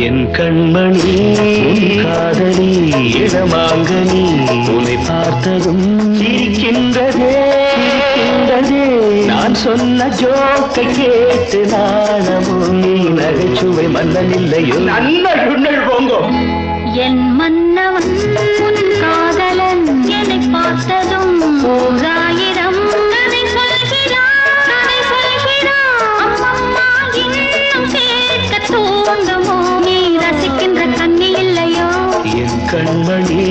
என் கண்மணி உன் காதலி இடமாங்கனி உன்னை பார்த்ததும் சிரிக்கின்றதே சிரிக்கின்றதே நான் சொன்ன ஜோக்கை கேட்டு நாணமும் நீ நகைச்சுவை மன்னன் இல்லையோ நல்ல சுண்ணல் போங்கோ என் மன்னவன் உன் காதலன் என்னை பார்த்ததும் ஓராயிரம் கதை சொல்கிறான் அம்மம்மா இன்னும் கேட்க தூண்டுமோ நீ ரசிக்கின்ற கண்ணி இல்லையோ என் கண்மணி